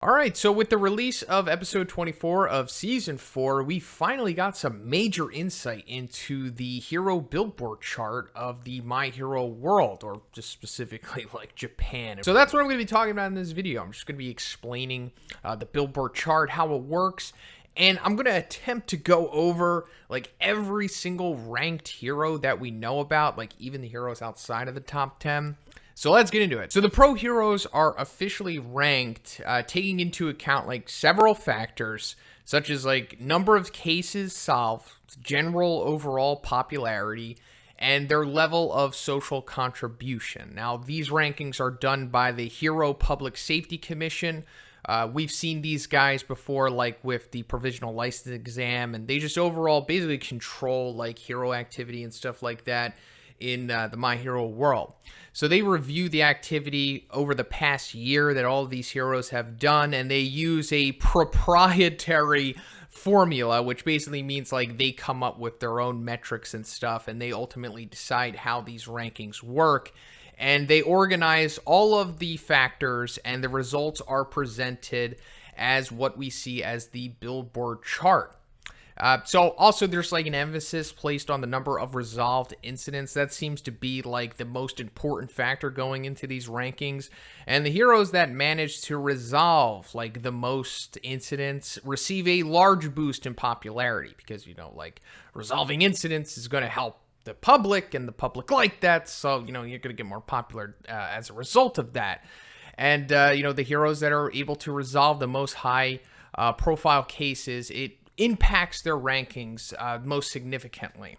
All right, so with the release of episode 24 of season 4, we finally got some major insight into the hero Billboard chart of the My Hero world, or just specifically like Japan. So that's what I'm going to be talking about in this video. I'm just going to be explaining the Billboard chart, how it works, and I'm going to attempt to go over like every single ranked hero that we know about, like even the heroes outside of the top 10. So let's get into it. So the pro heroes are officially ranked, taking into account like several factors, such as like number of cases solved, general overall popularity, and their level of social contribution. Now, these rankings are done by the Hero Public Safety Commission. We've seen these guys before, like with the provisional license exam, and they just overall basically control like hero activity and stuff like that in the My Hero world. So they review the activity over the past year that all of these heroes have done, and they use a proprietary formula, which basically means like they come up with their own metrics and stuff, and they ultimately decide how these rankings work. And they organize all of the factors, and the results are presented as what we see as the Billboard chart. So also there's like an emphasis placed on the number of resolved incidents. That seems to be like the most important factor going into these rankings. And the heroes that manage to resolve like the most incidents receive a large boost in popularity, because, you know, like resolving incidents is going to help the public, and the public like that. So, you know, you're going to get more popular as a result of that. And, you know, the heroes that are able to resolve the most high profile cases, it impacts their rankings most significantly.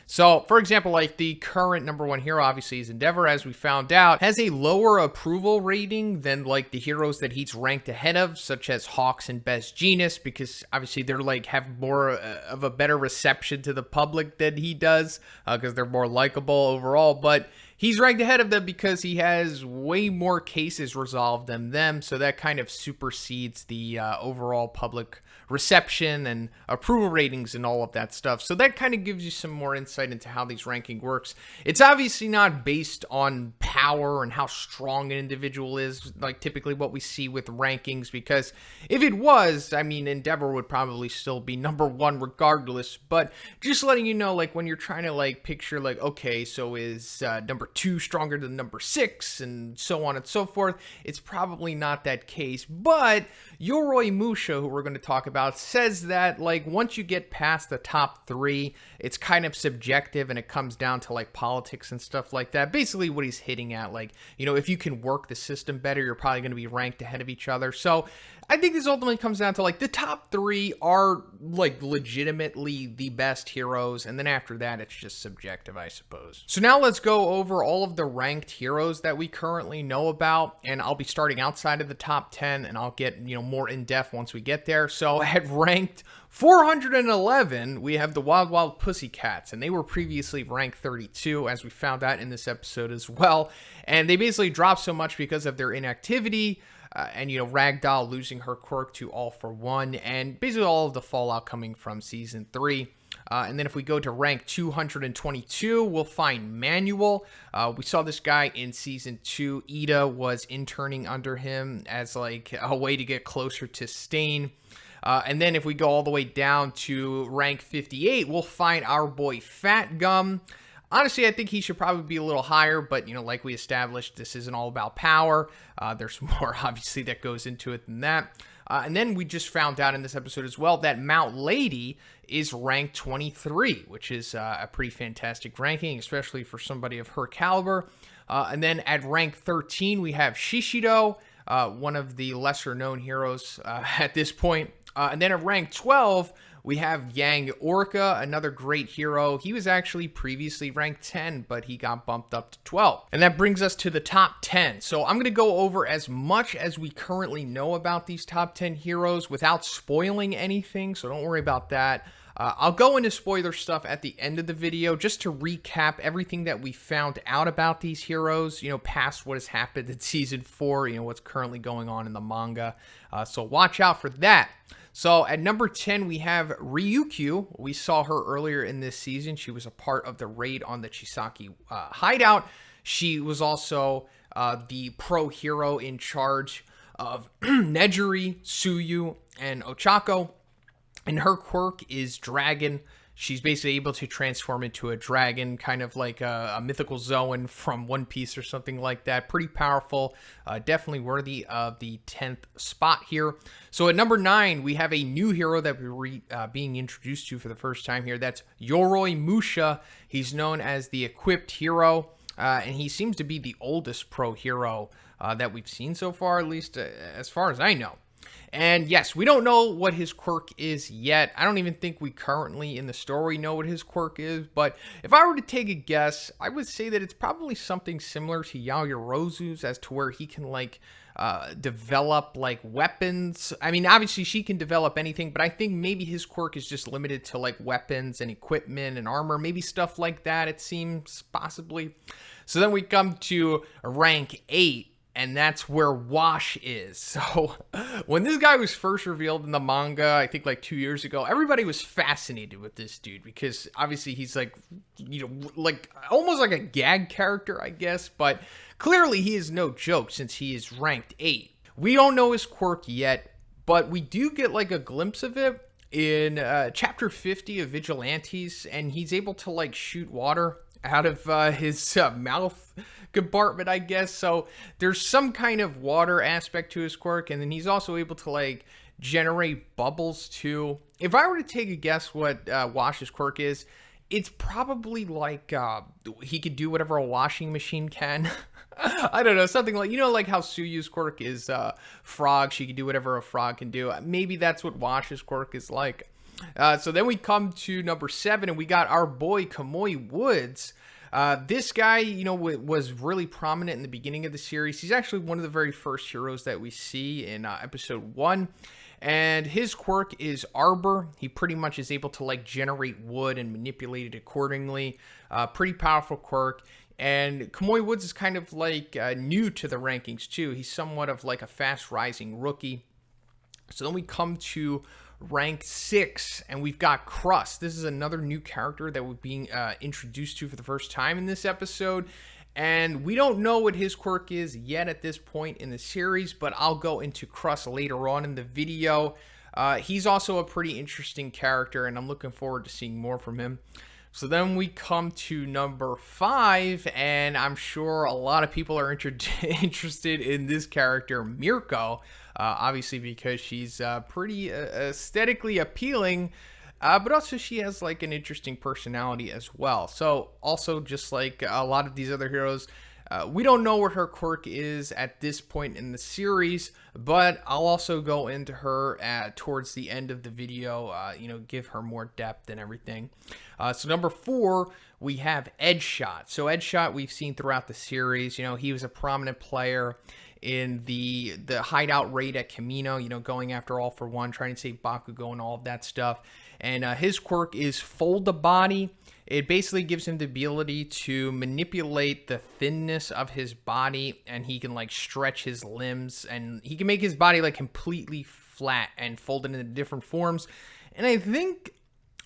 So, for example, like the current number one hero, obviously, is Endeavor, as we found out, has a lower approval rating than like the heroes that he's ranked ahead of, such as Hawks and Best Genius, because obviously they're like have more of a better reception to the public than he does, because they're more likable overall. But he's ranked ahead of them because he has way more cases resolved than them, so that kind of supersedes the overall public reception and approval ratings and all of that stuff. So that kind of gives you some more insight into how these ranking works. It's obviously not based on power and how strong an individual is, like typically what we see with rankings, because if it was, I mean, Endeavor would probably still be number one regardless. But just letting you know, like when you're trying to like picture like, okay, so is number 2 stronger than number 6 and so on and so forth, it's probably not that case. But Yoroi Musha, who we're going to talk about, says that like once you get past the top 3, it's kind of subjective and it comes down to like politics and stuff like that. Basically what he's hitting at, like, you know, if you can work the system better, you're probably going to be ranked ahead of each other. So I think this ultimately comes down to like the top 3 are like legitimately the best heroes, and then after that it's just subjective, I suppose. So now let's go over all of the ranked heroes that we currently know about, and I'll be starting outside of the top 10, and I'll get, you know, more in depth once we get there. So at ranked 411, we have the Wild Wild Pussycats, and they were previously ranked 32, as we found out in this episode as well. And they basically dropped so much because of their inactivity, and, you know, Ragdoll losing her quirk to All for One, and basically all of the fallout coming from Season 3. And then if we go to rank 222, we'll find Manuel. We saw this guy in Season 2. Ida was interning under him as like a way to get closer to Stain. And then if we go all the way down to rank 58, we'll find our boy Fat Gum. Honestly, I think he should probably be a little higher, but, you know, like we established, this isn't all about power. There's more, obviously, that goes into it than that. And then we just found out in this episode as well that Mount Lady is ranked 23, which is a pretty fantastic ranking, especially for somebody of her caliber. And then at rank 13, we have Shishido, one of the lesser-known heroes at this point. And then at rank 12, we have Yang Orca, another great hero. He was actually previously ranked 10, but he got bumped up to 12. And that brings us to the top 10. So I'm going to go over as much as we currently know about these top 10 heroes without spoiling anything, so don't worry about that. I'll go into spoiler stuff at the end of the video just to recap everything that we found out about these heroes, you know, past what has happened in Season 4, you know, what's currently going on in the manga. So watch out for that. So at number 10, we have Ryukyu. We saw her earlier in this season. She was a part of the raid on the Chisaki hideout. She was also the pro hero in charge of Nejiri, Suyu, and Ochako. And her quirk is Dragon. She's basically able to transform into a dragon, kind of like a mythical Zoan from One Piece or something like that. Pretty powerful, definitely worthy of the 10th spot here. So at number 9, we have a new hero that we're being introduced to for the first time here. That's Yoroi Musha. He's known as the equipped hero, and he seems to be the oldest pro hero that we've seen so far, at least as far as I know. And yes, we don't know what his quirk is yet. I don't even think we currently in the story know what his quirk is. But if I were to take a guess, I would say that it's probably something similar to Yaoyorozu's, as to where he can like develop like weapons. I mean, obviously she can develop anything, but I think maybe his quirk is just limited to like weapons and equipment and armor, maybe stuff like that, it seems, possibly. So then we come to rank 8. And that's where Wash is. So when this guy was first revealed in the manga, I think like 2 years ago, everybody was fascinated with this dude because obviously he's like, you know, like almost like a gag character, I guess. But clearly he is no joke since he is ranked 8. We don't know his quirk yet, but we do get like a glimpse of it in chapter 50 of Vigilantes. And he's able to like shoot water out of his mouth compartment, I guess. So there's some kind of water aspect to his quirk, and then he's also able to like generate bubbles too. If I were to take a guess what Wash's quirk is, it's probably like he could do whatever a washing machine can. I don't know, something like, you know, like how Suyu's quirk is frog. She can do whatever a frog can do. Maybe that's what Wash's quirk is like. So then we come to number 7, and we got our boy Kamui Woods. This guy, you know, was really prominent in the beginning of the series. He's actually one of the very first heroes that we see in episode 1. And his quirk is Arbor. He pretty much is able to like generate wood and manipulate it accordingly. Pretty powerful quirk. And Kamui Woods is kind of like new to the rankings too. He's somewhat of like a fast rising rookie. So then we come to rank 6, and we've got Crust. This is another new character that we're being introduced to for the first time in this episode, and we don't know what his quirk is yet at this point in the series, but I'll go into Crust later on in the video. He's also a pretty interesting character, and I'm looking forward to seeing more from him. So then we come to number 5, and I'm sure a lot of people are interested in this character, Mirko. Obviously because she's pretty aesthetically appealing, but also she has like an interesting personality as well. So also, just like a lot of these other heroes, we don't know what her quirk is at this point in the series, but I'll also go into her towards the end of the video, you know, give her more depth and everything. So number 4, we have Edgeshot. So Edgeshot we've seen throughout the series. You know, he was a prominent player in the hideout raid at Camino, you know, going after All for One, trying to save Bakugo and all of that stuff. And his quirk is Fold a Body. It basically gives him the ability to manipulate the thinness of his body, and he can like stretch his limbs, and he can make his body like completely flat and fold it into different forms. And I think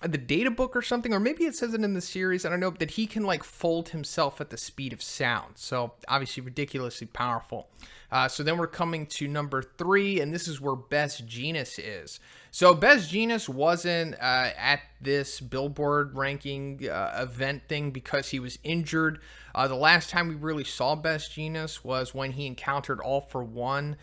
the data book or something, or maybe it says it in the series, I don't know, that he can like fold himself at the speed of sound. So obviously ridiculously powerful. So then we're coming to number 3, and this is where Best Jeanist is. So Best Jeanist wasn't at this Billboard ranking event thing because he was injured. The last time we really saw Best Jeanist was when he encountered All for One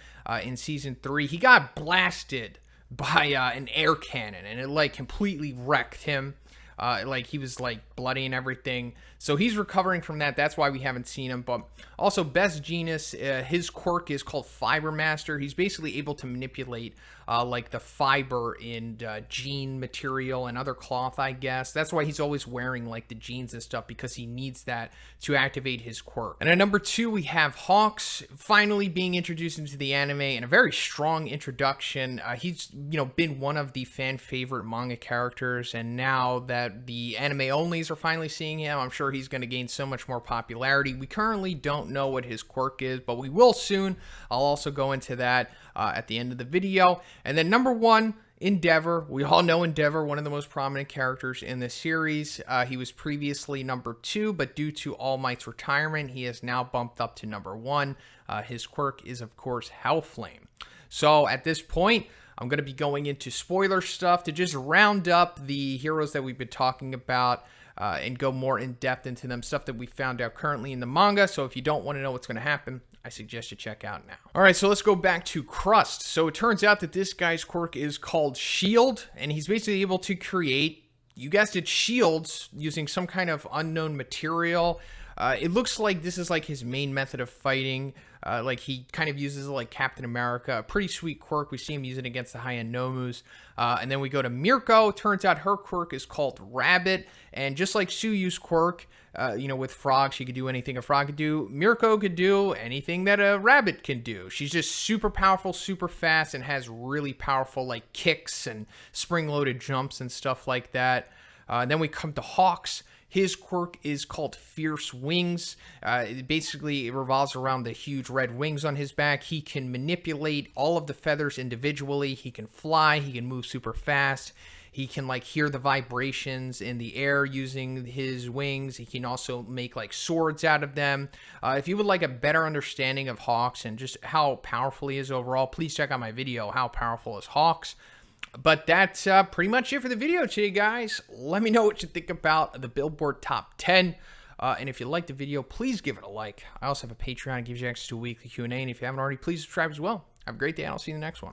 in season 3. He got blasted by an air cannon, and it like completely wrecked him. Like he was like bloody and everything. So he's recovering from that. That's why we haven't seen him. But also Best Jeanist, his quirk is called Fiber Master. He's basically able to manipulate like the fiber in jean material and other cloth, I guess. That's why he's always wearing like the jeans and stuff, because he needs that to activate his quirk. And at number 2, we have Hawks, finally being introduced into the anime, and a very strong introduction. He's, you know, been one of the fan favorite manga characters, and now that the anime onlys are finally seeing him, I'm sure he's going to gain so much more popularity. We currently don't know what his quirk is, but we will soon. I'll also go into that at the end of the video. And then number 1 Endeavor. We all know Endeavor, one of the most prominent characters in this series. He was previously number 2, but due to All Might's retirement, he is now bumped up to number 1. His quirk is, of course, Hellflame. So at this point, I'm going to be going into spoiler stuff to just round up the heroes that we've been talking about and go more in depth into them, stuff that we found out currently in the manga. So if you don't want to know what's going to happen, I suggest you check out now. All right, so let's go back to Crust. So it turns out that this guy's quirk is called Shield, and he's basically able to create, you guessed it, shields using some kind of unknown material. It looks like this is like his main method of fighting. Like he kind of uses it like Captain America. A pretty sweet quirk. We see him use it against the high-end Nomus. And then we go to Mirko. Turns out her quirk is called Rabbit. And just like Suyu's quirk, with Frog, she could do anything a frog could do. Mirko could do anything that a rabbit can do. She's just super powerful, super fast, and has really powerful like kicks and spring-loaded jumps and stuff like that. Then we come to Hawks. His quirk is called Fierce Wings. It revolves around the huge red wings on his back. He can manipulate all of the feathers individually. He can fly. He can move super fast. He can like hear the vibrations in the air using his wings. He can also make like swords out of them. If you would like a better understanding of Hawks and just how powerful he is overall, please check out my video, How Powerful is Hawks? But that's pretty much it for the video today, guys. Let me know what you think about the Billboard Top 10. And if you liked the video, please give it a like. I also have a Patreon that gives you access to a weekly Q&A. And if you haven't already, please subscribe as well. Have a great day, and I'll see you in the next one.